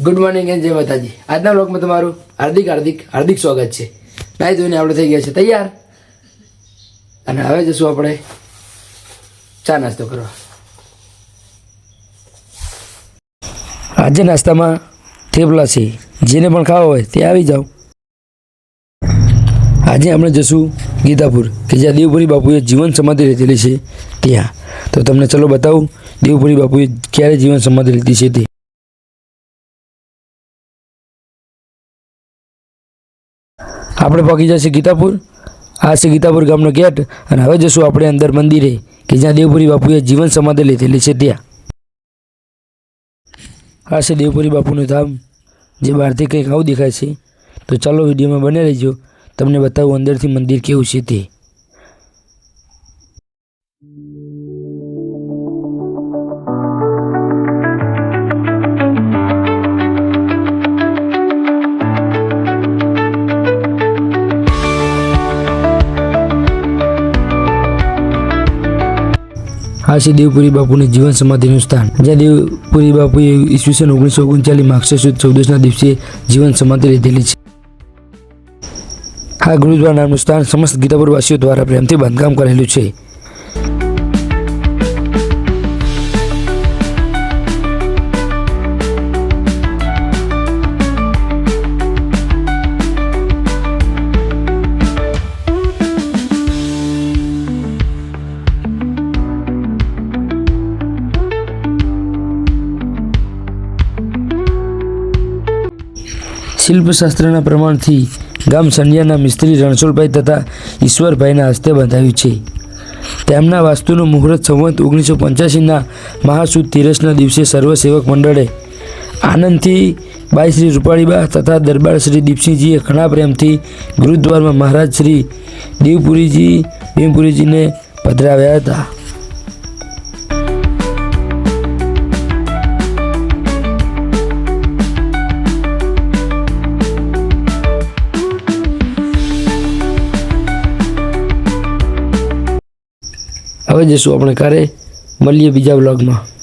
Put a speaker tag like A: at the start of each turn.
A: Good morning and જય માતાજી। આજના વ્લોગમાં તમારું હાર્દિક સ્વાગત છે। નાઈ ધોઈને આપણે થઈ ગયા છે તૈયાર અને હવે જશું આપણે ચા નાસ્તો કરવા। આજે નાસ્તામાં થેપલા છે, જેને પણ ખાવા હોય તે આવી જાઓ। આજે આપણે જશું ગીતાપુર કે જ્યાં દેવપુરી બાપુએ જીવન સમાધિ લીધેલી છે ત્યાં। તો તમને ચલો બતાવું દેવપુરી બાપુએ ક્યારે જીવન સમાધિ લીધી છે તે। આપણે પહોંચી જશે ગીતાપુર। આ છે ગીતાપુર ગામનો ગેટ અને હવે જશું આપણે અંદર મંદિરે કે જ્યાં દેવપુરી બાપુએ જીવન સમાધિ લીધેલી છે ત્યાં। આ છે દેવપુરી બાપુનું ધામ, જે બહારથી કંઈક આવું દેખાય છે। તો ચાલો વિડીયોમાં બને રહેજો, તમને બતાવું અંદરથી મંદિર કેવું છે તે। આ છે દેવપુરી બાપુની જીવન સમાધિનું સ્થાન, જ્યાં દેવપુરી બાપુએ ઈસવીસન 1939 માગસર સુદ 14ના દિવસે જીવન સમાધિ લીધેલી છે। આ ગુરુદ્વારા નામનું સ્થાન સમસ્ત ગીતાપુરવાસીઓ દ્વારા પ્રેમથી બાંધકામ કરેલું છે। શિલ્પશાસ્ત્રના પ્રમાણથી ગામ સણિયાના મિસ્ત્રી રણછોડભાઈ તથા ઈશ્વરભાઈના હસ્તે બંધાવ્યું છે। તેમના વાસ્તુનું મુહૂર્ત સંવત 1985ના મહાસુદ તેરસના દિવસે સર્વસેવક મંડળે આનંદથી બાઈ શ્રી રૂપાળીબા તથા દરબાર શ્રી દીપસિંહજીએ ઘણા પ્રેમથી ગુરુદ્વારમાં મહારાજ શ્રી દેવપુરીજીને પધરાવ્યા હતા। હવે જશું આપણે ઘરે, મળીએ બીજા વ્લોગમાં।